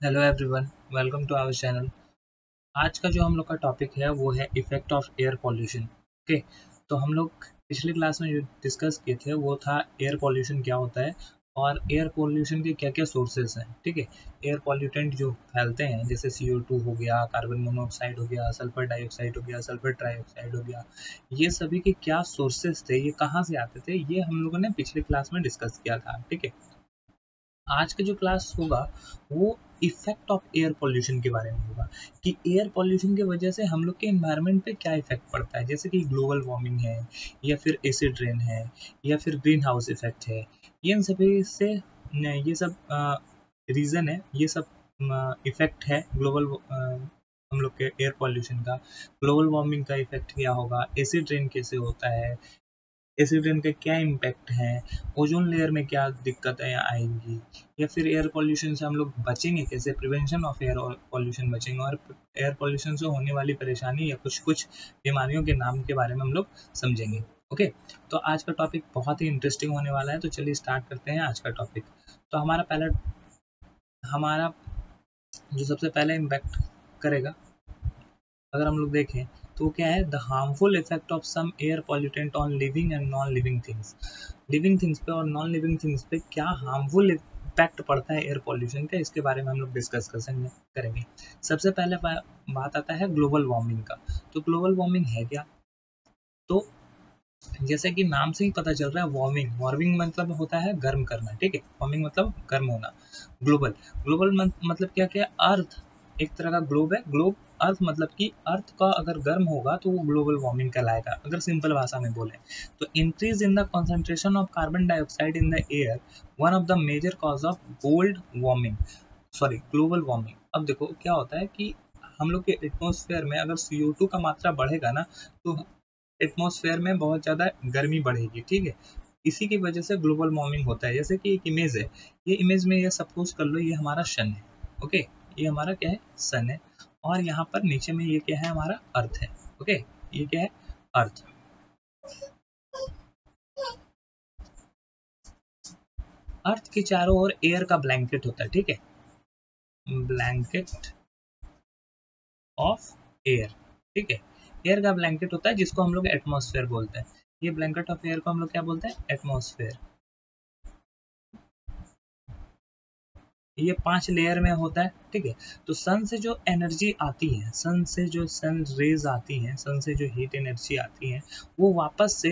Hello everyone, welcome to our channel. आज का जो हम लोग का टॉपिक है वो है effect of air pollution. Okay, तो हम लोग पिछले क्लास में जो डिस्कस किए थे वो था एयर पॉल्यूशन क्या होता है और एयर पॉल्यूशन के क्या क्या सोर्सेस हैं। ठीक है, एयर पॉल्यूटेंट जो फैलते हैं जैसे CO2 हो गया, कार्बन मोनोऑक्साइड हो गया, सल्फर डाइऑक्साइड हो गया, सल्फर ट्राइऑक्साइड हो गया, ये सभी के क्या सोर्सेस थे, ये कहाँ से आते थे, ये हम लोगों ने पिछले क्लास में डिस्कस किया था। ठीक है, आज का जो क्लास होगा वो इफेक्ट ऑफ एयर पॉल्यूशन के बारे में होगा कि एयर पॉल्यूशन की वजह से हम लोग के एनवायरनमेंट पे क्या इफेक्ट पड़ता है, जैसे कि ग्लोबल वार्मिंग है या फिर एसिड रेन है या फिर ग्रीन हाउस इफेक्ट है। ये इन सभी से ये सब रीज़न है, ये सब इफेक्ट है ग्लोबल हम लोग के एयर पॉल्यूशन का। ग्लोबल वार्मिंग का इफेक्ट क्या होगा, एसिड रेन कैसे होता है, एसिड रेन का क्या इम्पैक्ट है, ओजोन लेयर में क्या दिक्कतें आएंगी, या फिर एयर पॉल्यूशन से हम लोग बचेंगे कैसे, प्रिवेंशन ऑफ एयर पॉल्यूशन बचेंगे, और एयर पॉल्यूशन से होने वाली परेशानी या कुछ कुछ बीमारियों के नाम के बारे में हम लोग समझेंगे। ओके, तो आज का टॉपिक बहुत ही इंटरेस्टिंग होने वाला है, तो चलिए स्टार्ट करते हैं आज का टॉपिक। तो हमारा जो सबसे पहले इम्पैक्ट करेगा, अगर हम लोग देखें तो वो क्या है, the harmful effect of some air pollutant on living and non living things. Living things पे और नॉन लिविंग थिंग्स पे क्या हार्मफुल इम्पैक्ट पड़ता है एयर पॉल्यूशन का, इसके बारे में हम लोग डिस्कस करेंगे। सबसे पहले बात आता है ग्लोबल वार्मिंग का। तो ग्लोबल वार्मिंग है क्या, तो जैसे कि नाम से ही पता चल रहा है, वार्मिंग वार्मिंग मतलब होता है गर्म करना। ठीक है, वार्मिंग मतलब गर्म होना। ग्लोबल ग्लोबल मतलब क्या क्या, अर्थ एक तरह का ग्लोब है। ग्लोब अर्थ मतलब कि अर्थ का अगर गर्म होगा तो वो ग्लोबल वार्मिंग कहलाएगा, अगर सिंपल भाषा में बोले तो। Increase in the concentration of carbon dioxide in the air, one of the major cause of gold warming, sorry global warming. अब देखो क्या होता है कि हम लोग के एटमोसफेयर में अगर CO2 का मात्रा बढ़ेगा ना, तो एटमॉस्फेयर में बहुत ज़्यादा गर्मी बढ़ेगी। ठीक है, इसी की वजह से ग्लोबल वार्मिंग होता है। जैसे कि एक इमेज है, ये इमेज में ये सपोज कर लो ये हमारा सन है। ओके, ये हमारा क्या है, सन है, और यहाँ पर नीचे में ये क्या है, हमारा अर्थ है। ओके, ये क्या है, अर्थ। अर्थ के चारों ओर एयर का ब्लैंकेट होता है। ठीक है, ब्लैंकेट ऑफ एयर। ठीक है, एयर का ब्लैंकेट होता है जिसको हम लोग एटमॉस्फेयर बोलते हैं। ये ब्लैंकेट ऑफ एयर को हम लोग क्या बोलते हैं, एटमॉस्फेयर। ये 5 लेयर में होता है। ठीक है, तो सन से जो एनर्जी आती है, सन से जो सन रेज आती हैं, सन से जो हीट एनर्जी आती है, वो वापस से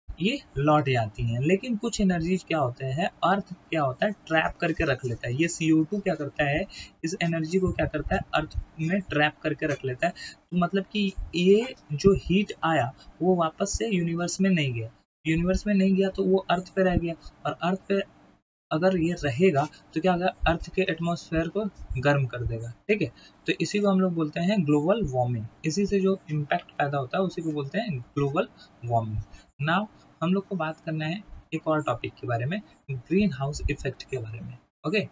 ये लौट जाती हैं। लेकिन कुछ एनर्जी क्या होते हैं, अर्थ क्या होता है, ट्रैप करके रख लेता है। ये CO2 क्या करता है, इस एनर्जी को क्या करता है, अर्थ में ट्रैप करके रख लेता है। तो मतलब कि ये जो हीट आया वो वापस से यूनिवर्स में नहीं गया, यूनिवर्स में नहीं गया तो वो अर्थ पे रह गया, और अर्थ पे अगर ये रहेगा तो क्या होगा, अर्थ के एटमॉस्फेयर को गर्म कर देगा। ठीक है, तो इसी को हम लोग बोलते हैं ग्लोबल वार्मिंग। इसी से जो इम्पैक्ट पैदा होता है उसी को बोलते हैं ग्लोबल वार्मिंग। नाउ हम लोग को बात करना है एक और टॉपिक के बारे में, ग्रीन हाउस इफेक्ट के बारे में। Okay,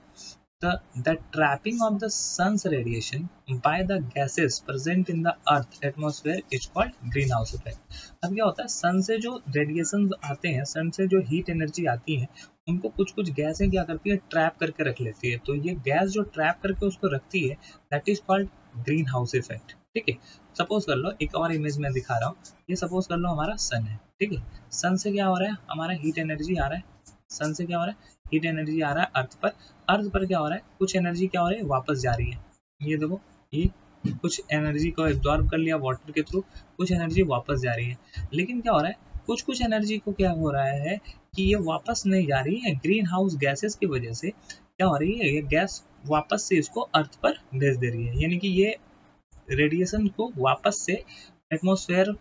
the trapping of the sun's radiation by the gases present in the earth atmosphere is called greenhouse effect। अब क्या होता है, सन से जो रेडिएशन आते हैं, सन से जो हीट एनर्जी आती है, उनको कुछ कुछ गैसें क्या करती है, ट्रैप करके रख लेती है। तो ये गैस जो ट्रैप करके उसको रखती है, that is called green house effect. ठीक है, सपोज कर लो, एक और इमेज में दिखा रहा हूँ, ये सपोज कर लो हमारा सन है। ठीक है, सन से क्या हो रहा है, हमारा हीट एनर्जी आ रहा है। सन से क्या हो रहा है, हीट एनर्जी आ रहा है अर्थ पर। अर्थ पर क्या हो रहा है, कुछ एनर्जी क्या हो रही है, वापस जा रही है। ये देखो, ये कुछ एनर्जी को एब्जॉर्ब कर लिया वाटर के थ्रू, कुछ एनर्जी वापस जा रही है। लेकिन क्या हो रहा है, कुछ कुछ एनर्जी को क्या हो रहा है कि ये वापस नहीं जा रही है, ग्रीन हाउस गैसेस की वजह से क्या हो रही है, ये गैस वापस से इसको अर्थ पर भेज दे रही है। यानी कि ये रेडिएशन को वापस से एटमॉस्फेयर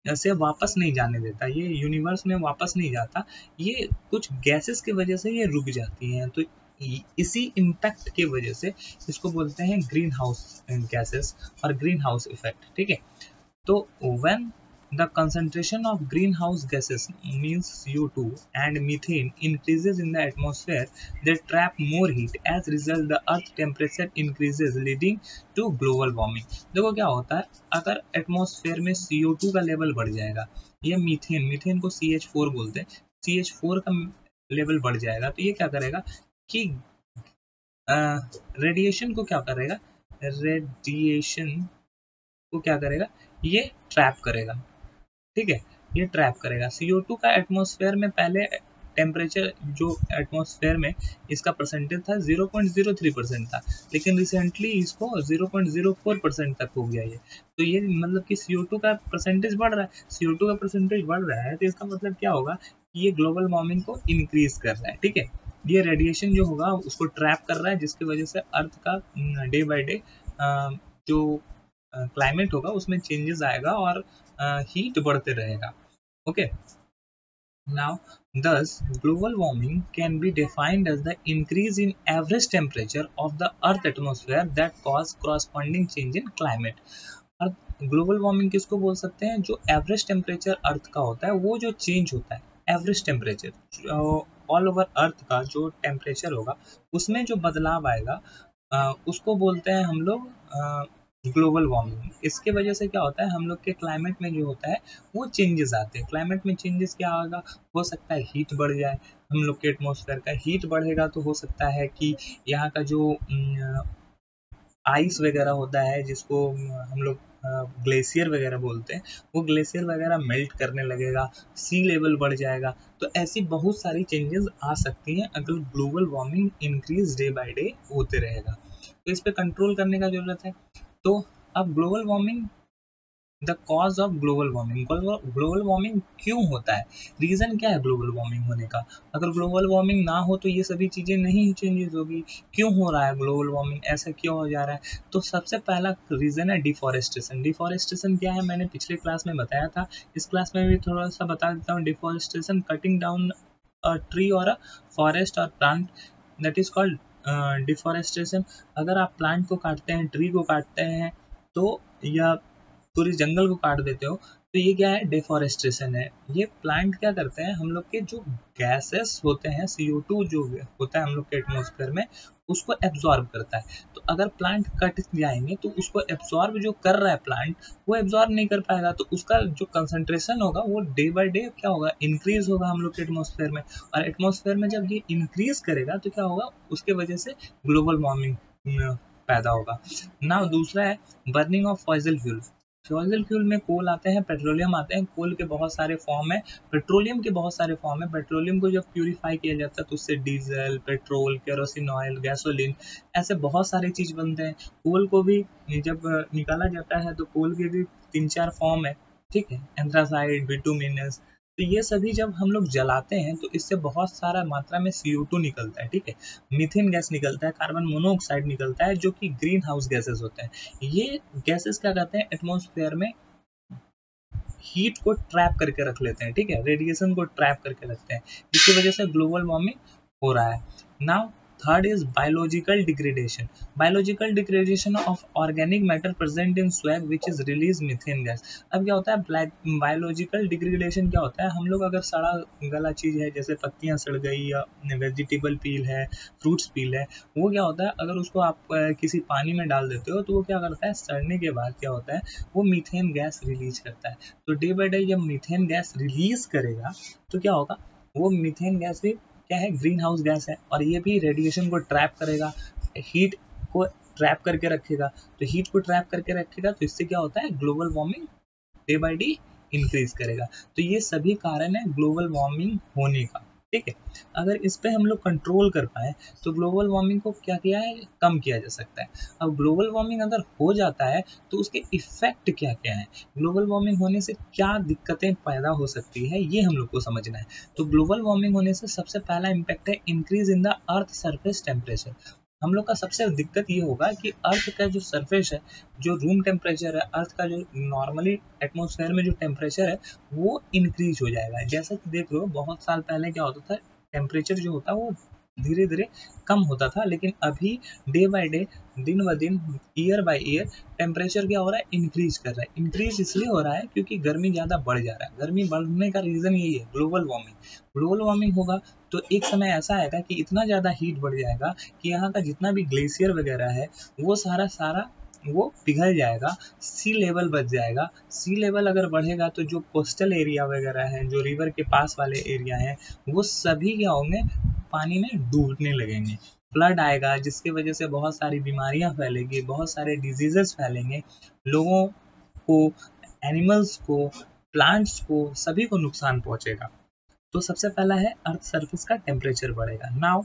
से वापस नहीं जाने देता, ये यूनिवर्स में वापस नहीं जाता, ये कुछ गैसेस की वजह से ये रुक जाती हैं। तो इसी इम्पैक्ट की वजह से इसको बोलते हैं ग्रीन हाउस गैसेस और ग्रीन हाउस इफेक्ट। ठीक है, तो when the concentration of greenhouse gases means CO2 and methane increases in the atmosphere, they trap more heat. As result, the earth temperature increases, leading to global warming। देखो क्या होता है, अगर atmosphere में CO2 का लेवल बढ़ जाएगा, या मीथेन, मीथेन को CH4 बोलते हैं, CH4 का लेवल बढ़ जाएगा, तो ये क्या करेगा कि रेडिएशन को क्या करेगा, रेडिएशन को क्या करेगा, ये ट्रैप करेगा, ठीक है, ये ट्रैप करेगा। CO2 का एटमॉस्फेयर में पहले टेम्परेचर जो एटमॉस्फेयर में इसका परसेंटेज था 0.03% था, लेकिन रिसेंटली इसको 0.04% तक हो गया ये। तो ये मतलब कि CO2 का परसेंटेज बढ़ रहा है, CO2 का परसेंटेज बढ़ रहा है तो इसका मतलब क्या होगा कि ये ग्लोबल वार्मिंग को इंक्रीज कर रहा है, ठीक है। ये रेडिएशन जो होगा उसको ट्रैप कर रहा है, जिसकी वजह से अर्थ का डे बाय डे जो क्लाइमेट होगा उसमें चेंजेस आएगा और हीट बढ़ते रहेगा, okay. Now, thus, global warming can be defined as the increase in average temperature of the Earth atmosphere that cause corresponding change in climate. Global warming किसको बोल सकते हैं, जो एवरेज टेम्परेचर अर्थ का होता है वो जो चेंज होता है, average temperature all over earth का जो टेम्परेचर होगा उसमें जो बदलाव आएगा उसको बोलते हैं हम लोग ग्लोबल वार्मिंग। इसके वजह से क्या होता है, हम लोग के क्लाइमेट में जो होता है वो चेंजेस आते हैं। क्लाइमेट में चेंजेस क्या होगा, हो सकता है हीट बढ़ जाए, हम लोग के एटमॉस्फेयर का हीट बढ़ेगा तो हो सकता है कि यहाँ का जो आइस वगैरह होता है जिसको हम लोग ग्लेशियर वगैरह बोलते हैं, वो ग्लेशियर वगैरह मेल्ट करने लगेगा, सी लेवल बढ़ जाएगा। तो ऐसी बहुत सारी चेंजेस आ सकती हैं अगर global warming increase day by day होते रहेगा। तो इस पे कंट्रोल करने का जरूरत है। तो अब global warming, the cause of global warming, global warming क्यों होता है, रीजन क्या है ग्लोबल वार्मिंग होने का। अगर ग्लोबल वार्मिंग ना हो तो ये सभी चीजें नहीं चेंजेस होगी। क्यों हो रहा है ग्लोबल वार्मिंग, ऐसा क्यों हो जा रहा है। तो सबसे पहला रीजन है डिफॉरेस्टेशन। डिफॉरेस्टेशन क्या है, मैंने पिछले क्लास में बताया था, इस क्लास में भी थोड़ा सा बता देता हूँ। Deforestation, cutting down a tree और अ फॉरेस्ट और plant, that is called deforestation. अगर आप प्लांट को काटते हैं, ट्री को काटते हैं तो, या पूरी जंगल को काट देते हो तो ये क्या है, डिफॉरेस्टेशन है। ये प्लांट क्या करते हैं, हम लोग के जो गैसेस होते हैं, CO2 जो होता है हम लोग के एटमॉस्फेयर में, उसको एब्जॉर्ब करता है। तो अगर प्लांट कट जाएंगे तो उसको एब्जॉर्ब जो कर रहा है प्लांट, वो एब्जॉर्ब नहीं कर पाएगा, तो उसका जो कंसंट्रेशन होगा वो डे बाय डे क्या होगा, इंक्रीज होगा हम लोग के एटमॉस्फेयर में। और एटमॉस्फेयर में जब ये इंक्रीज करेगा तो क्या होगा, उसके वजह से ग्लोबल वार्मिंग पैदा होगा ना। दूसरा है burning of fossil fuel. Fossil fuel में कोल आते हैं, पेट्रोलियम आते हैं। कोल के बहुत सारे फॉर्म है, पेट्रोलियम के बहुत सारे फॉर्म है। पेट्रोलियम को जब प्यूरिफाई किया जाता है तो उससे diesel, petrol, kerosene oil, gasoline, ऐसे बहुत सारे चीज बनते हैं। कोल को भी जब निकाला जाता है तो कोल के भी 3-4 फॉर्म है, ठीक है, एंथ्रासाइड, बिटुमिनस। तो ये सभी जब हम लोग जलाते हैं तो इससे बहुत सारा मात्रा में CO2 निकलता है, ठीक है, मीथेन गैस निकलता है, कार्बन मोनोऑक्साइड निकलता है, जो कि ग्रीन हाउस गैसेस होते हैं। ये गैसेस क्या करते हैं, एटमॉस्फेयर में हीट को ट्रैप करके रख लेते हैं, ठीक है, रेडिएशन को ट्रैप करके रखते हैं, जिसकी वजह से ग्लोबल वार्मिंग हो रहा है। Now third is biological degradation. Biological degradation of organic matter present in swag which is release methane gas. अब क्या होता है बायोलॉजिकल डिग्रेडेशन, क्या होता है, हम लोग अगर सड़ा गला चीज है, जैसे पत्तियां सड़ गई या वेजिटेबल पील है, फ्रूट्स पील है, वो क्या होता है, अगर उसको आप किसी पानी में डाल देते हो तो वो क्या करता है, सड़ने के बाद क्या होता है, वो मीथेन गैस रिलीज करता है। तो डे बाय डे जब मीथेन गैस रिलीज करेगा तो क्या होगा, वो मीथेन गैस भी क्या है, ग्रीन हाउस गैस है, और ये भी रेडिएशन को ट्रैप करेगा, हीट को ट्रैप करके रखेगा। तो हीट को ट्रैप करके रखेगा तो इससे क्या होता है, global warming day by day increase करेगा। तो ये सभी कारण है ग्लोबल वार्मिंग होने का, ठीक है। अगर इस पे हम लोग कंट्रोल कर पाए तो ग्लोबल वार्मिंग को क्या किया है, कम किया जा सकता है। अब ग्लोबल वार्मिंग अगर हो जाता है तो उसके इफेक्ट क्या क्या है, ग्लोबल वार्मिंग होने से क्या दिक्कतें पैदा हो सकती है, ये हम लोग को समझना है। तो ग्लोबल वार्मिंग होने से सबसे पहला इम्पैक्ट है increase in the earth surface temperature. हम लोग का सबसे दिक्कत ये होगा कि अर्थ का जो सरफेस है, जो रूम टेम्परेचर है, अर्थ का जो नॉर्मली एटमॉस्फेयर में जो टेम्परेचर है वो इंक्रीज हो जाएगा। जैसा कि देख लो बहुत साल पहले क्या होता था, टेम्परेचर जो होता है वो धीरे धीरे कम होता था, लेकिन अभी डे बाय डे, दिन ब दिन, ईयर बाय ईयर टेम्परेचर क्या हो रहा है, इंक्रीज कर रहा है। इंक्रीज इसलिए हो रहा है क्योंकि गर्मी ज़्यादा बढ़ जा रहा है। गर्मी बढ़ने का रीज़न यही है, ग्लोबल वार्मिंग। ग्लोबल वार्मिंग होगा तो एक समय ऐसा आएगा कि इतना ज़्यादा हीट बढ़ जाएगा कि यहाँ का जितना भी ग्लेशियर वगैरह है वो सारा वो पिघल जाएगा, सी लेवल बढ़ जाएगा। सी लेवल अगर बढ़ेगा तो जो कोस्टल एरिया वगैरह है, जो रिवर के पास वाले एरिया हैं, वो सभी क्या होंगे, पानी में डूबने लगेंगे, फ्लड आएगा जिसकी वजह से बहुत सारी बीमारियां फैलेगी, बहुत सारे डिजीजेस फैलेंगे, लोगों को, एनिमल्स को, प्लांट्स को, सभी को नुकसान पहुंचेगा। तो सबसे पहला है अर्थ सरफेस का टेम्परेचर बढ़ेगा। Now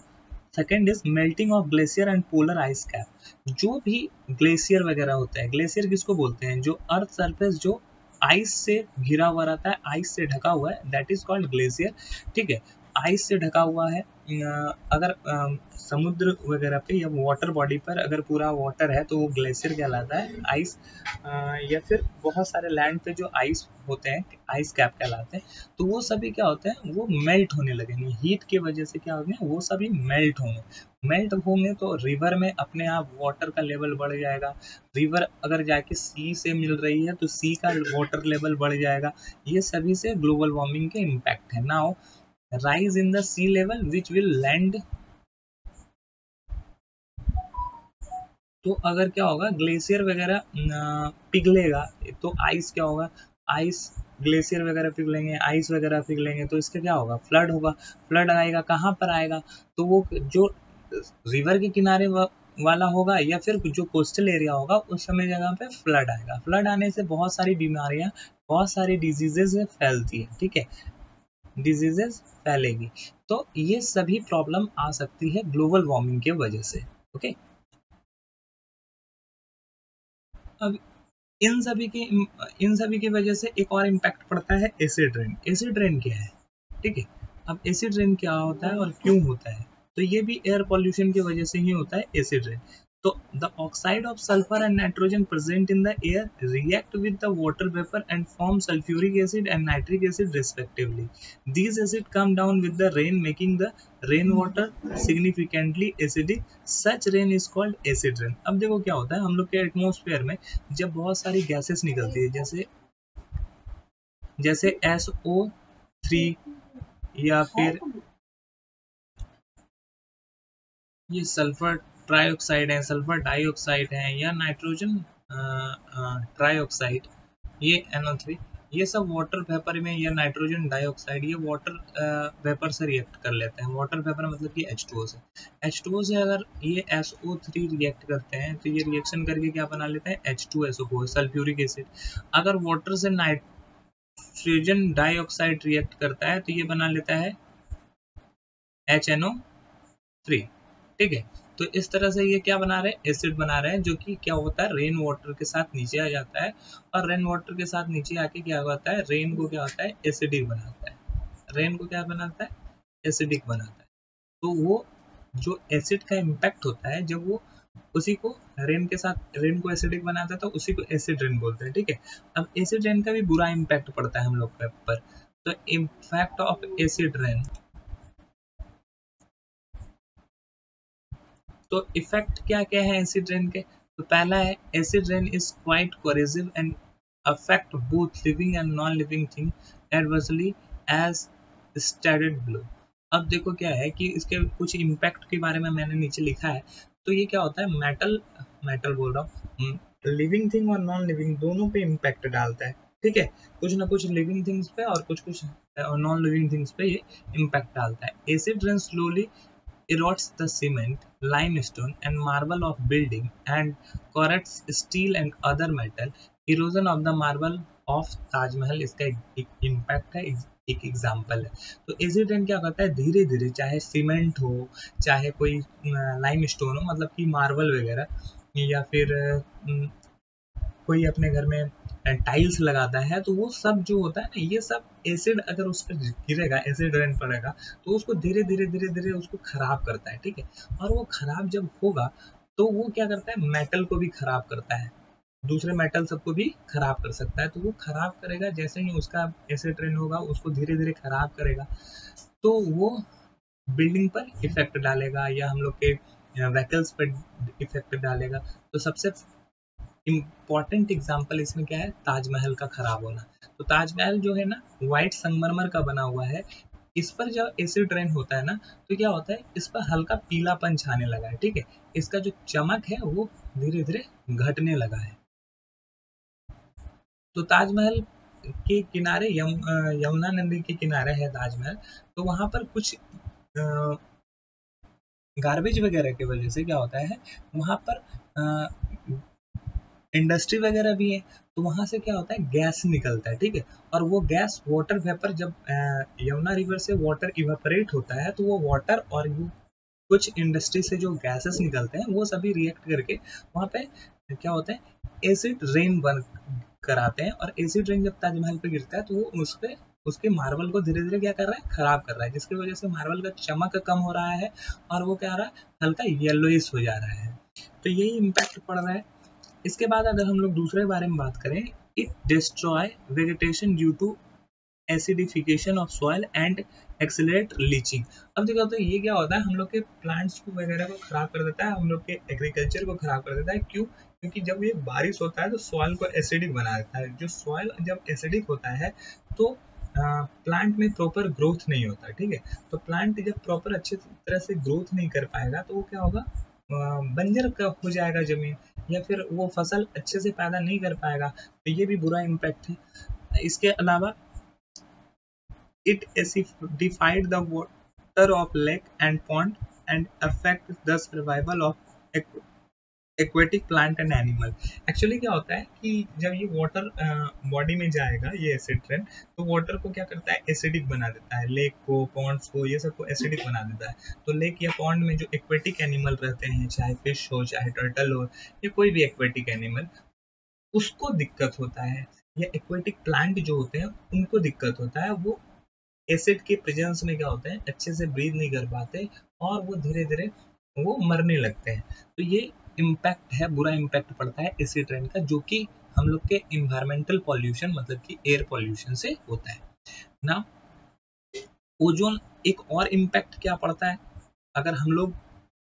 second is melting of glacier and polar ice cap. जो भी ग्लेशियर वगैरह होता है, ग्लेशियर किसको बोलते हैं, जो अर्थ सरफेस जो आइस से घिरा हुआ रहता है, आइस से ढका हुआ है, दैट इज कॉल्ड ग्लेशियर। ठीक है, आइस से ढका हुआ है। अगर समुद्र वगैरह पे या वाटर बॉडी पर अगर पूरा वाटर है तो वो ग्लेशियर कहलाता है। आइस या फिर बहुत सारे लैंड पे जो आइस होते हैं, आइस कैप कहलाते हैं। तो वो सभी क्या होते हैं, वो मेल्ट होने लगेंगे, हीट की वजह से क्या होंगे, वो सभी मेल्ट होंगे। मेल्ट होंगे तो रिवर में अपने आप वाटर का लेवल बढ़ जाएगा। रिवर अगर जाके सी से मिल रही है तो सी का वाटर लेवल बढ़ जाएगा। ये सभी से ग्लोबल वार्मिंग के इम्पैक्ट है। Now rise in the sea level which will land. तो अगर क्या होगा, ग्लेशियर वगैरह पिघलेगा तो आइस क्या होगा, आइस, ग्लेशियर वगैरह पिघलेंगे, आइस वगैरह पिघलेंगे तो इसका क्या होगा, फ्लड होगा। फ्लड आएगा कहाँ पर आएगा, तो वो जो रिवर के किनारे वाला होगा या फिर जो कोस्टल एरिया होगा उस समय जगह पे फ्लड आएगा। फ्लड आने से बहुत सारी बीमारियां, बहुत सारी डिजीजेज फैलती है। ठीक है, डिजीजेस फैलेगी। तो ये सभी प्रॉब्लम आ सकती है ग्लोबल वार्मिंग के वजह से। ओके, अब इन सभी की वजह से एक और इम्पैक्ट पड़ता है एसिड रेन। एसिड रेन क्या है, ठीक है, अब एसिड रेन क्या होता है और क्यों होता है, तो ये भी एयर पॉल्यूशन की वजह से ही होता है एसिड रेन। तो the oxide of sulphur and nitrogen present in the air react with the water vapour and form sulphuric acid and nitric acid respectively. These acid come down with the rain making the rainwater significantly acidic. Such rain is called acid rain. अब देखो क्या होता है, हम लोग के atmosphere में जब बहुत सारी गैसेस निकलती है, जैसे जैसे SO3 या फिर ये सल्फर ट्राइऑक्साइड है, सल्फर डाइऑक्साइड है, या नाइट्रोजन ट्राइऑक्साइड, ये NO3, ये सब वाटर वेपर में, या नाइट्रोजन डाइऑक्साइड, ये वाटर वेपर से रिएक्ट कर लेते हैं। वाटर वेपर मतलब कि H2O से। H2O से अगर ये SO3 रिएक्ट करते हैं तो ये रिएक्शन करके क्या बना लेते हैं, H2SO4 सल्फ्यूरिक एसिड। अगर वाटर से नाइट्रोजन डाइऑक्साइड रिएक्ट करता है तो ये बना लेता है HNO3। ठीक है, तो इस तरह से ये क्या बना रहे हैं, एसिड बना रहे हैं, जो कि क्या होता है, रेन वाटर के साथ नीचे आ जाता है। और रेन वाटर के साथ नीचे आके क्या होता है, रेन को क्या होता है, एसिडिक बनाता है। रेन को क्या बनाता है, एसिडिक बनाता है। तो वो जो एसिड का इम्पैक्ट होता है, जब वो उसी को रेन के साथ, रेन को एसिडिक बनाता है तो उसी को एसिड रेन बोलते हैं। ठीक है, अब एसिड रेन का भी बुरा इम्पैक्ट पड़ता है हम लोग के ऊपर। तो इम्पैक्ट ऑफ एसिड रेन, तो इफेक्ट क्या क्या है एसिड रेन के, तो पहला है acid rain is quite corrosive and affect both living and non living thing adversely as stated below. अब देखो क्या है कि इसके कुछ इम्पैक्ट के बारे में मैंने नीचे लिखा है। तो ये क्या होता है, मेटल, मेटल बोल रहा हूँ, लिविंग थिंग और नॉन लिविंग दोनों पे इम्पैक्ट डालता है। ठीक है, कुछ ना कुछ लिविंग थिंग्स पे और कुछ कुछ नॉन लिविंग थिंग्स पे ये इम्पैक्ट डालता है। Acid rain slowly erodes the cement, limestone, and marble of building and corrodes steel and other metal. Erosion of the marble of Taj Mahal इसका एक इम्पैक्ट है, एक एग्जाम्पल है। तो एसिड रेन क्या करता है, धीरे धीरे, चाहे सीमेंट हो, चाहे कोई लाइम स्टोन हो, मतलब कि मार्बल वगैरह, या फिर कोई अपने घर में टाइल्स लगाता है, तो वो सब जो होता है ना, ये सब एसिड अगर उस पर गिरेगा, एसिड रेन पड़ेगा तो उसको धीरे धीरे धीरे धीरे उसको खराब करता है। ठीक है, और वो खराब जब होगा तो वो क्या करता है, मेटल को भी खराब करता है, दूसरे मेटल सबको भी खराब कर सकता है। तो वो खराब करेगा, जैसे ही उसका एसिड रेन होगा उसको धीरे धीरे खराब करेगा, तो वो बिल्डिंग पर इफेक्ट डालेगा या हम लोग के व्हीकल्स पर इफेक्ट डालेगा। तो सबसे इम्पॉर्टेंट एग्जाम्पल इसमें क्या है, ताजमहल का खराब होना। तो ताजमहल जो है ना, व्हाइट संगमरमर का बना हुआ है। इस पर जब एसिड रेन होता है ना तो क्या होता है, इस पर हल्का पीलापन छाने लगा है। ठीक है, इसका जो चमक है वो धीरे धीरे घटने लगा है। तो ताजमहल के किनारे यमुना नदी के किनारे है ताजमहल। तो वहां पर कुछ गार्बेज वगैरह की वजह से क्या होता है, वहाँ पर इंडस्ट्री वगैरह भी है, तो वहां से क्या होता है, गैस निकलता है, ठीक है। और वो गैस वाटर वेपर, जब यमुना रिवर से वाटर इवेपोरेट होता है, तो वो वाटर और कुछ इंडस्ट्री से जो गैसेस निकलते हैं वो सभी रिएक्ट करके वहाँ पे क्या होता है, एसिड रेन बन कराते हैं। और एसिड रेन जब ताजमहल पे गिरता है तो वो उस पे उसके मार्बल को धीरे धीरे क्या कर रहा है, खराब कर रहा है, जिसकी वजह से मार्बल का चमक कम हो रहा है और वो क्या हो रहा है, हल्का येलोइश हो जा रहा है। तो यही इम्पैक्ट पड़ रहा है। इसके बाद अगर हम लोग दूसरे बारे में बात करें, it destroy vegetation due to acidification of soil and accelerate leaching. अब देखो तो ये क्या होता है, हम लोग के प्लांट्स को वगैरह को खराब कर देता है, हम लोग के एग्रीकल्चर को खराब कर देता है। क्यों? क्योंकि जब ये बारिश होता है तो सॉइल को एसिडिक बना देता है। जो सॉइल जब एसिडिक होता है तो प्लांट में प्रॉपर ग्रोथ नहीं होता, ठीक है। तो प्लांट जब प्रॉपर अच्छे तरह से ग्रोथ नहीं कर पाएगा तो वो क्या होगा, बंजर हो जाएगा जमीन, या फिर वो फसल अच्छे से पैदा नहीं कर पाएगा। तो ये भी बुरा इम्पैक्ट है। इसके अलावा it acidified the water of lake and pond and affect the survival of aquatic plant and animal. Actually क्या होता है कि जब ये वाटर बॉडी में जाएगा, ये एसिड ट्रेन, तो वाटर को क्या करता है, एसिडिक बना देता है। लेक को, पॉन्ड्स को, ये सबको एसिडिक बना देता है। तो लेक या पॉन्ड में जो एक्वेटिक एनिमल रहते हैं, चाहे फिश हो, चाहे टर्टल हो, या कोई भी एक्वेटिक एनिमल, उसको दिक्कत होता है। या एक्वेटिक प्लांट जो होते हैं उनको दिक्कत होता है। वो एसिड के प्रेजेंस में क्या होता है, अच्छे से ब्रीथ नहीं कर पाते और वो धीरे धीरे वो मरने लगते हैं। तो ये इम्पैक्ट है, बुरा इम्पैक्ट पड़ता है एसिड रेन का, जो कि हम लोग के इन्वायरमेंटल पॉल्यूशन मतलब कि एयर पॉल्यूशन से होता है ना। ओजोन, एक और इम्पैक्ट क्या पड़ता है, अगर हम लोग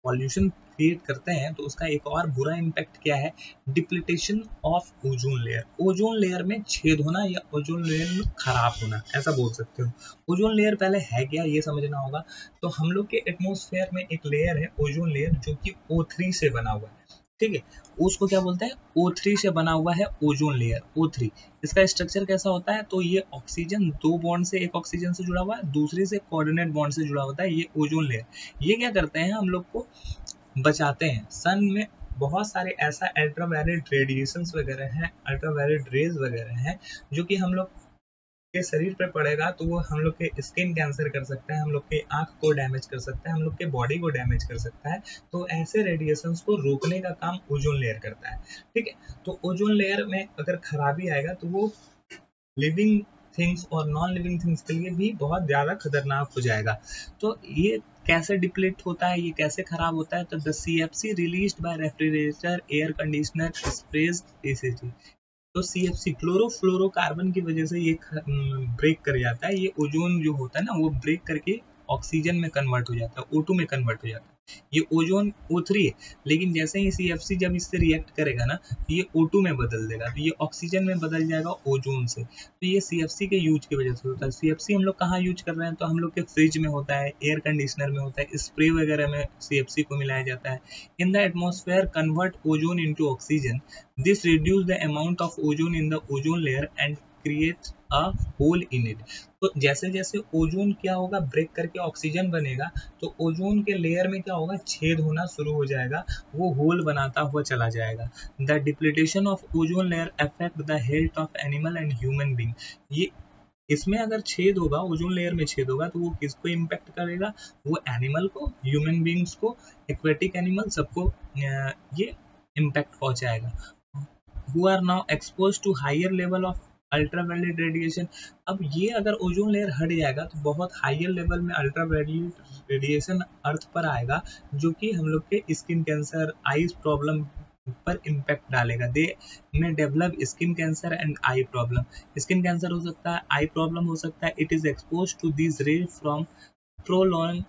पॉल्यूशन क्रिएट करते हैं तो उसका एक और बुरा इम्पैक्ट क्या है, depletion of ozone layer. Ozone layer में छेद होना या ओजोन लेयर में खराब होना, ऐसा बोल सकते हो। ओजोन लेयर पहले है क्या, ये समझना होगा। तो हम लोग के एटमॉस्फेयर में एक लेयर है ओजोन लेयर, जो कि O3 से बना हुआ है, ठीक है। उसको क्या बोलते हैं, O3 से बना हुआ है ओजोन लेयर, O3। इसका स्ट्रक्चर कैसा होता है, तो ये ऑक्सीजन, दो बॉन्ड से, एक ऑक्सीजन से जुड़ा हुआ है, दूसरे से कोऑर्डिनेट बॉन्ड से जुड़ा होता है ये ओजोन लेयर। ये क्या करते हैं, हम लोग को बचाते हैं। सन में बहुत सारे ऐसा अल्ट्रावायलेट रेडिएशंस वगैरह हैं, अल्ट्रावायलेट रेज वगैरह हैं, जो कि हम लोग के शरीर पे पड़ेगा तो वो हम लोग के स्किन कैंसर कर सकता है, हम लोग के आंख को डैमेज कर सकता है, हम लोग के बॉडी को डैमेज कर सकता है। तो ऐसे रेडिएशंस को रोकने का काम ओजोन लेयर करता है, ठीक है। तो ओजोन लेयर में अगर खराबी आएगा तो वो लिविंग थिंग्स और नॉन लिविंग थिंग्स के लिए भी बहुत ज़्यादा खतरनाक हो जाएगा। तो ये कैसे डिप्लीट होता है, ये कैसे खराब होता है, तो the CFC released by refrigerator, air conditioner, sprays, ACT. तो CFC क्लोरोफ्लोरोकार्बन की वजह से ये ब्रेक कर जाता है। ये ओजोन जो होता है ना, वो ब्रेक करके ऑक्सीजन में कन्वर्ट हो जाता है, O2 में कन्वर्ट हो जाता है। ये ओजोन O3 है, लेकिन जैसे ही CFC जब इससे रिएक्ट करेगा ना, तो ये O2 में बदल देगा, तो ये ऑक्सीजन में बदल जाएगा ओजोन से। तो ये CFC के यूज की वजह से होता है। CFC हम लोग कहाँ यूज कर रहे हैं, तो हम लोग के फ्रिज में होता है, एयर कंडीशनर में होता है, स्प्रे वगैरह में CFC को मिलाया जाता है। In the atmosphere convert ozone into oxygen, this reduce the amount of ozone in the ozone layer and creates a hole in it। तो जैसे जैसे ओजोन क्या होगा, ब्रेक करके ऑक्सीजन बनेगा, तो ओजोन के लेयर में क्या होगा, छेद होना शुरू हो जाएगा, वो होल बनाता हुआ चला जाएगा। The depletion of ozone layer affect the health of animal and human being. ये इसमें अगर छेद होगा, ओजोन लेयर में छेद होगा, तो वो किसको इम्पैक्ट करेगा, वो एनिमल को, ह्यूमन बींग्स को, एक्वेटिक एनिमल, सबको ये इम्पैक्ट पहुंचाएगा। who are now exposed to higher level of ultraviolet radiation. अब ये अगर ओजोन लेयर हट जाएगा तो बहुत हायर लेवल में अल्ट्रावायलेट रेडिएशन अर्थ पर आएगा, जो कि हम लोग के स्किन कैंसर, आईज प्रॉब्लम पर इम्पैक्ट डालेगा। They may develop skin cancer and eye problem. Skin cancer हो सकता है, आई प्रॉब्लम हो सकता है। It is expose to this ray from prolong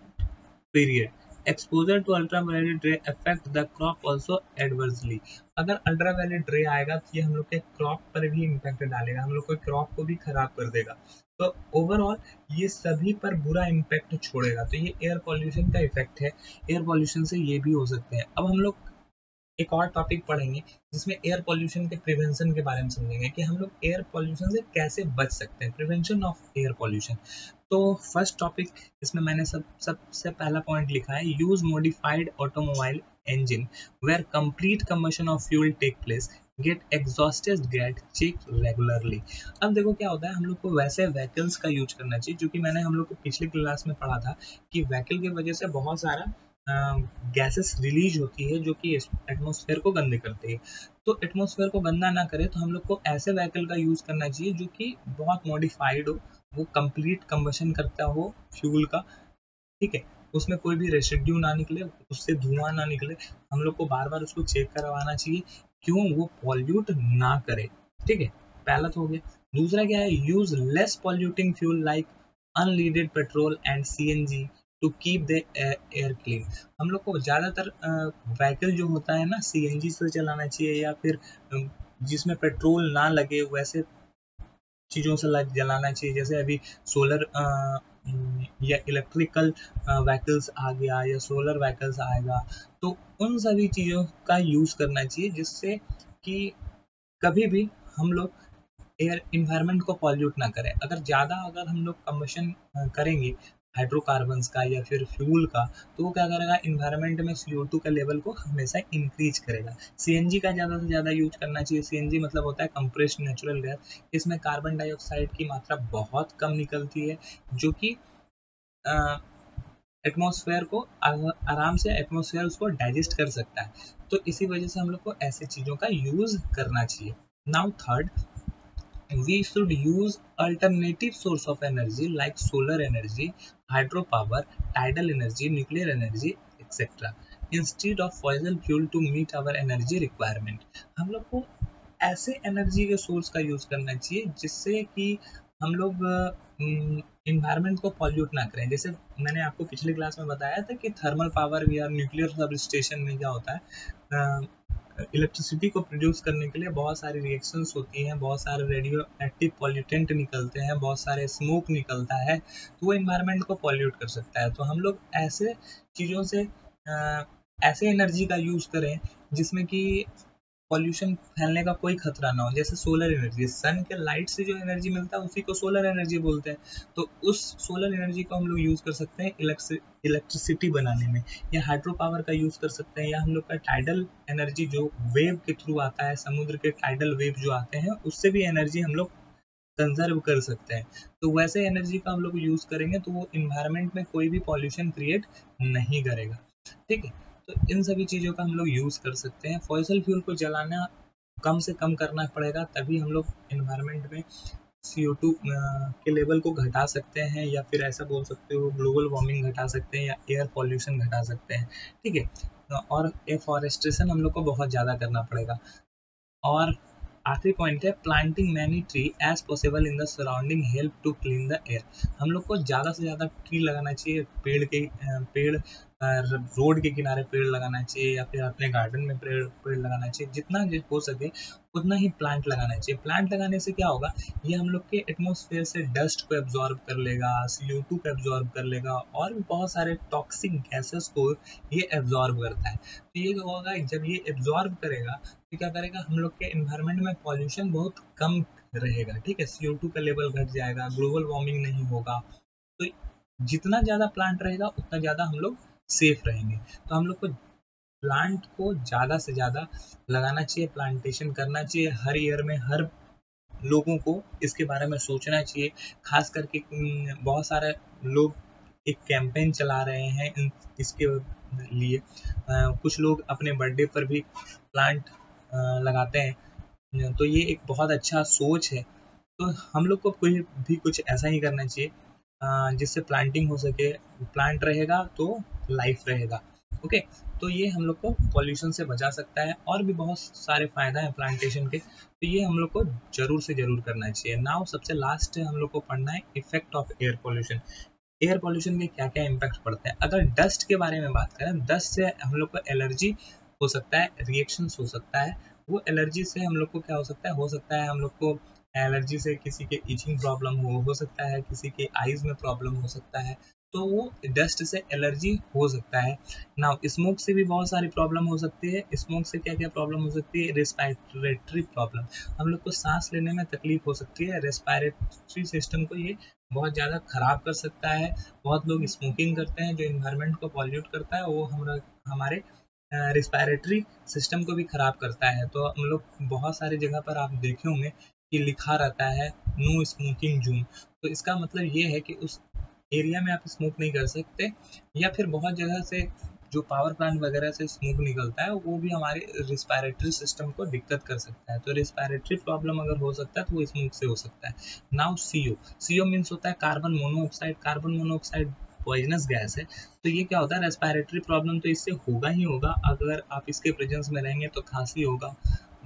period. Exposure to ultraviolet ray affect the crop also adversely. अगर ultraviolet रे आएगा तो ये हम लोग के क्रॉप पर भी इम्पैक्ट डालेगा, हम लोग के क्रॉप को भी खराब कर देगा। तो ओवरऑल ये सभी पर बुरा इम्पैक्ट छोड़ेगा। तो ये एयर पॉल्यूशन का इफेक्ट है, एयर पॉल्यूशन से ये भी हो सकते हैं। अब हम लोग एक और टॉपिक पढ़ेंगे जिसमें एयर पॉल्यूशन के प्रिवेंशन के बारे में समझेंगे कि हम लोग एयर पॉल्यूशन से कैसे बच सकते हैं, प्रिवेंशन ऑफ एयर पॉल्यूशन। तो फर्स्ट टॉपिक इसमें मैंने सबसे पहला पॉइंट लिखा है, use modified automobile engine where complete combustion of fuel take place, get exhausted get checked regularly। अब देखो क्या होता है, हम लोग को वैसे व्हीकल्स का यूज करना चाहिए, जो कि मैंने हम लोग को पिछले क्लास में पढ़ा था कि व्हीकल की वजह से बहुत सारा गैसेस रिलीज होती है जो कि एटमॉस्फेयर को गंदे करती है। तो एटमॉस्फेयर को गंदा ना करे तो हम लोग को ऐसे व्हीकल का यूज करना चाहिए जो कि बहुत मॉडिफाइड हो, वो कंप्लीट कंबशन करता हो फ्यूल का, ठीक है, उसमें कोई भी रेसिड्यू ना निकले, उससे धुआं ना निकले, हम लोग को बार बार उसको चेक करवाना चाहिए, क्यों, वो पॉल्यूट ना करे, ठीक है, पहला तो हो गया। दूसरा क्या है, use less polluting fuel like unleaded petrol and CNG to keep the air clean. हम लोग को ज़्यादातर व्हीकल जो होता है ना सीएनजी से चलाना चाहिए, या फिर जिसमें पेट्रोल ना लगे वैसे चीज़ों से जलाना चाहिए, जैसे अभी सोलर या इलेक्ट्रिकल व्हीकल्स आ गया या सोलर व्हीकल्स आएगा, तो उन सभी चीज़ों का यूज़ करना चाहिए जिससे कि कभी भी हम लोग एयर इन्वायरमेंट को पॉल्यूट ना करें। अगर हम लोग कम्बशन करेंगे हाइड्रोकार्बन्स का या फिर फ्यूल का, तो वो क्या करेगा, इन्वायरमेंट में CO2 का लेवल को हमेशा इंक्रीज करेगा। सीएनजी का ज़्यादा से ज़्यादा यूज करना चाहिए। सीएनजी मतलब होता है कंप्रेस्ड नेचुरल गैस, इसमें कार्बन डाइऑक्साइड की मात्रा बहुत कम निकलती है, जो कि एटमॉस्फेयर को आराम से एटमॉस्फेयर उसको डाइजेस्ट कर सकता है। तो इसी वजह से हम लोग को ऐसे चीज़ों का यूज़ करना चाहिए। Now third, we should use alternative source of energy like solar energy, hydropower, tidal energy, nuclear energy, etc. instead of fossil fuel to meet our energy requirement। हम लोग को ऐसे एनर्जी के सोर्स का यूज करना चाहिए जिससे कि हम लोग इन्वायरमेंट को पॉल्यूट ना करें। जैसे मैंने आपको पिछले क्लास में बताया था कि थर्मल पावर या न्यूक्लियर सब स्टेशन में क्या होता है, इलेक्ट्रिसिटी को प्रोड्यूस करने के लिए बहुत सारी रिएक्शंस होती हैं, बहुत सारे रेडियो एक्टिव पॉल्यूटेंट निकलते हैं, बहुत सारे स्मोक निकलता है, तो वो इन्वायरमेंट को पॉल्यूट कर सकता है। तो हम लोग ऐसे चीज़ों से ऐसे एनर्जी का यूज़ करें जिसमें कि पॉल्यूशन फैलने का कोई खतरा ना हो। जैसे सोलर एनर्जी, सन के लाइट से जो एनर्जी मिलता है उसी को सोलर एनर्जी बोलते हैं। तो उस सोलर एनर्जी को हम लोग यूज़ कर सकते हैं इलेक्ट्रिसिटी बनाने में, या हाइड्रो पावर का यूज़ कर सकते हैं, या हम लोग का टाइडल एनर्जी जो वेव के थ्रू आता है, समुद्र के टाइडल वेव जो आते हैं उससे भी एनर्जी हम लोग कंजर्व कर सकते हैं। तो वैसे एनर्जी का हम लोग यूज़ करेंगे तो वो इन्वायरमेंट में कोई भी पॉल्यूशन क्रिएट नहीं करेगा, ठीक है। तो इन सभी चीज़ों का हम लोग यूज़ कर सकते हैं। फॉसिल फ्यूल को जलाना कम से कम करना पड़ेगा, तभी हम लोग इन्वायरमेंट में CO2 के लेवल को घटा सकते हैं, या फिर ऐसा बोल सकते हो ग्लोबल वार्मिंग घटा सकते हैं, या एयर पॉल्यूशन घटा सकते हैं, ठीक है। और एफॉरेस्टेशन हम लोग को बहुत ज़्यादा करना पड़ेगा। और आखिरी पॉइंट है, planting many tree as possible in the surrounding help to clean the air. हम लोग को ज़्यादा से ज़्यादा ट्री लगाना चाहिए, पेड़ रोड के किनारे पेड़ लगाना चाहिए, या फिर अपने गार्डन में पेड़ लगाना चाहिए। जितना हो सके उतना ही प्लांट लगाना चाहिए। प्लांट लगाने से क्या होगा, ये हम लोग के एटमॉस्फेयर से डस्ट को एब्जॉर्ब कर लेगा, CO2 को एब्जॉर्ब कर लेगा, और भी बहुत सारे टॉक्सिक गैसेस को ये एब्जॉर्ब करता है। तो ये जो होगा, जब ये एब्जॉर्ब करेगा तो क्या करेगा, हम लोग के एनवायरनमेंट में पॉल्यूशन बहुत कम रहेगा, ठीक है, CO2 का लेवल घट जाएगा, ग्लोबल वार्मिंग नहीं होगा। तो जितना ज़्यादा प्लांट रहेगा उतना ज़्यादा हम लोग सेफ रहेंगे। तो हम लोग को प्लांट को ज़्यादा से ज़्यादा लगाना चाहिए, प्लांटेशन करना चाहिए हर ईयर में। हर लोगों को इसके बारे में सोचना चाहिए, खास करके बहुत सारे लोग एक कैंपेन चला रहे हैं इसके लिए। कुछ लोग अपने बर्थडे पर भी प्लांट लगाते हैं, तो ये एक बहुत अच्छा सोच है। तो हम लोग को कोई भी कुछ ऐसा ही करना चाहिए जिससे प्लांटिंग हो सके। प्लांट रहेगा तो लाइफ रहेगा, ओके। तो ये हम लोग को पॉल्यूशन से बचा सकता है, और भी बहुत सारे फायदा है प्लांटेशन के, तो ये हम लोग को जरूर से जरूर करना चाहिए। नाउ सबसे लास्ट हम लोग को पढ़ना है effect of air pollution. Air pollution के क्या क्या इम्पैक्ट पड़ते हैं। अगर डस्ट के बारे में बात करें, डस्ट से हम लोग को एलर्जी हो सकता है, रिएक्शंस हो सकता है। वो एलर्जी से हम लोग को क्या हो सकता है हम लोग को एलर्जी से किसी के इचिंग प्रॉब्लम हो सकता है, किसी के आईज में प्रॉब्लम हो सकता है, तो वो डस्ट से एलर्जी हो सकता है। ना स्मोक से भी बहुत सारी प्रॉब्लम हो सकती है। स्मोक से क्या क्या प्रॉब्लम हो सकती है? रेस्पिरेटरी प्रॉब्लम, हम लोग को सांस लेने में तकलीफ हो सकती है। रेस्पिरेटरी सिस्टम को ये बहुत ज़्यादा खराब कर सकता है। बहुत लोग स्मोकिंग करते हैं जो इन्वायरमेंट को पॉल्यूट करता है, वो हमारे रिस्पायरेटरी सिस्टम को भी खराब करता है। तो हम लोग बहुत सारी जगह पर आप देखे होंगे कि लिखा रहता है नो स्मोकिंग जोन। तो इसका मतलब ये है कि उस एरिया में आप स्मोक नहीं कर सकते। या फिर बहुत जगह से जो पावर प्लांट वगैरह से स्मोक निकलता है वो भी हमारे रिस्पायरेटरी सिस्टम को दिक्कत कर सकता है। तो रिस्पायरेटरी प्रॉब्लम अगर हो सकता है तो वो स्मोक से हो सकता है। नाउ सीओ, सीओ मीन्स होता है carbon monoxide. Carbon monoxide poisonous gas है। तो ये क्या होता है? रेस्पिरेटरी प्रॉब्लम तो इससे होगा ही होगा। अगर आप इसके प्रेजेंस में रहेंगे तो खांसी होगा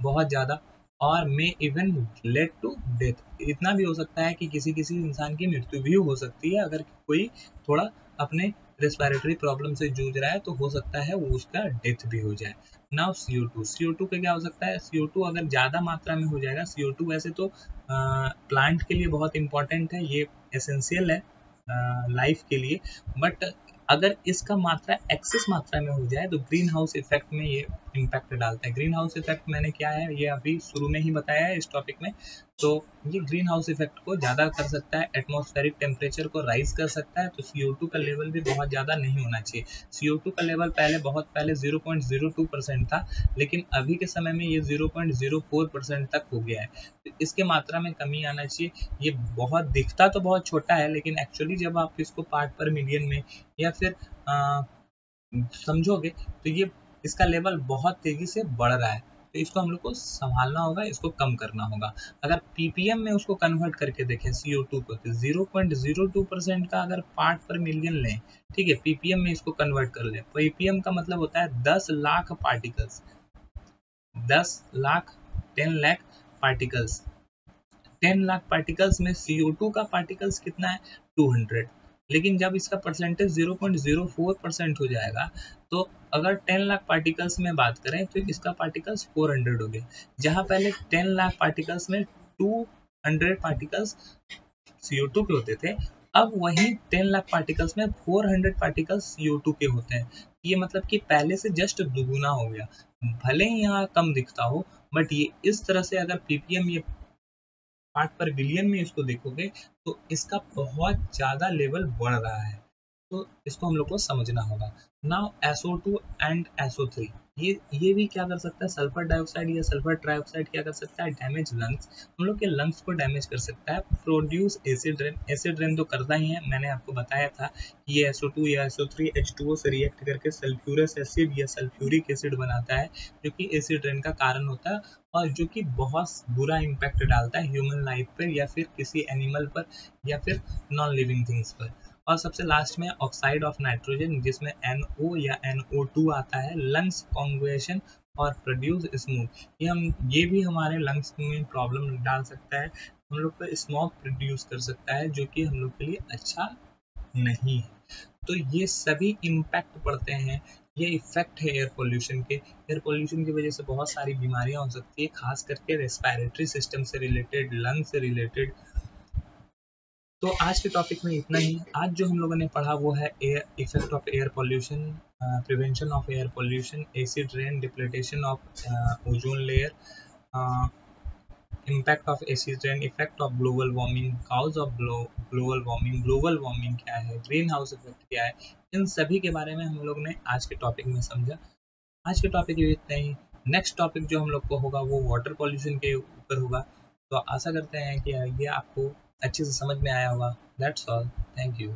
बहुत ज़्यादा, और may even lead to death. इतना भी हो सकता है कि किसी किसी इंसान की मृत्यु भी हो सकती है। अगर कोई थोड़ा अपने रेस्पिरेटरी प्रॉब्लम से जूझ रहा है तो हो सकता है वो उसका डेथ भी हो जाए। नाउ CO2, CO2 का क्या हो सकता है? CO2 अगर ज़्यादा मात्रा में हो जाएगा, CO2 वैसे तो प्लांट के लिए बहुत इंपॉर्टेंट है, ये एसेंशियल है लाइफ के लिए। बट अगर इसका मात्रा एक्सेस मात्रा में हो जाए तो ग्रीन हाउस इफेक्ट में ये इम्पैक्ट डालता है। ग्रीन हाउस इफेक्ट मैंने क्या है ये अभी शुरू में ही बताया है इस टॉपिक में। तो ये ग्रीन हाउस इफेक्ट को ज़्यादा कर सकता है, एटमॉस्फेरिक टेम्परेचर को राइज कर सकता है। तो CO2 का लेवल भी बहुत ज़्यादा नहीं होना चाहिए। CO2 का लेवल बहुत पहले 0.02% था, लेकिन अभी के समय में ये 0.04% तक हो गया है। तो इसके मात्रा में कमी आना चाहिए। ये बहुत दिखता तो बहुत छोटा है, लेकिन एक्चुअली जब आप इसको पार्ट पर मिलियन में या फिर समझोगे तो ये इसका लेवल बहुत तेजी से बढ़ रहा है। तो इसको हम लोग को संभालना होगा, इसको कम करना होगा। अगर ppm में उसको कन्वर्ट करके देखें CO2 को, तो 0.02% का अगर पार्ट पर मिलियन लें, ठीक है, ppm में इसको कन्वर्ट कर लें। ppm का मतलब होता है 10 lakh particles. 10 lakh, 10 lakh particles. 10 lakh particles में CO2 का पार्टिकल्स कितना है? 200। लेकिन जब इसका परसेंटेज 0.04% हो जाएगा, तो अगर 10 लाख पार्टिकल्स में बात करें तो इसका पार्टिकल्स 400 हो गए। जहां पहले 10 लाख पार्टिकल्स में 200 पार्टिकल्स CO2 के होते थे, अब वही 10 लाख पार्टिकल्स में 400 पार्टिकल्स CO2 के होते हैं। ये मतलब कि पहले से जस्ट दुगुना हो गया। भले ही यहाँ कम दिखता हो, बट ये इस तरह से अगर ppm ये पार्ट पर बिलियन में इसको देखोगे तो इसका बहुत ज़्यादा लेवल बढ़ रहा है। तो इसको हम लोग को समझना होगा। नाउ SO2 एंड SO3, ये भी क्या कर सकता है? सल्फर डाइऑक्साइड या सल्फर ट्राइऑक्साइड क्या कर सकता है? डैमेज लंग्स, हम लोग के लंग्स को डैमेज कर सकता है। Produce acid rain, acid rain तो करता ही है। मैंने आपको बताया था कि ये SO2 या SO3 H2O से रिएक्ट करके सल्फ्यूरस एसिड या सल्फ्यूरिक एसिड बनाता है, जो कि एसिड रेन का कारण होता है, और जो कि बहुत बुरा इम्पैक्ट डालता है ह्यूमन लाइफ पर या फिर किसी एनिमल पर या फिर नॉन लिविंग थिंग्स पर। और सबसे लास्ट में ऑक्साइड ऑफ नाइट्रोजन, जिसमें NO या NO2 आता है, लंग्स कॉन्गुएशन और प्रोड्यूस स्मोक। ये भी हमारे लंग्स में प्रॉब्लम डाल सकता है, हम लोग को स्मोक प्रोड्यूस कर सकता है, जो कि हम लोग के लिए अच्छा नहीं है। तो ये सभी इम्पैक्ट पड़ते हैं, ये इफेक्ट है एयर पोल्यूशन के। एयर पोल्यूशन की वजह से बहुत सारी बीमारियां हो सकती है, खास करके रेस्पिरेटरी सिस्टम से रिलेटेड, लंग से रिलेटेड। तो आज के टॉपिक में इतना ही। आज जो हम लोगों ने पढ़ा वो है air effect of air pollution, prevention of air pollution, acid rain, depletion of ozone layer, impact of acid rain, effect of global warming, cause of global warming, global warming क्या है, ग्रीन हाउस इफेक्ट क्या है, इन सभी के बारे में हम लोग ने आज के टॉपिक में समझा। आज के टॉपिक ये इतना ही। नेक्स्ट टॉपिक जो हम लोग को होगा वो वाटर पॉल्यूशन के ऊपर होगा। तो आशा करते हैं कि ये आपको अच्छे से समझ में आया होगा। That's all, thank you.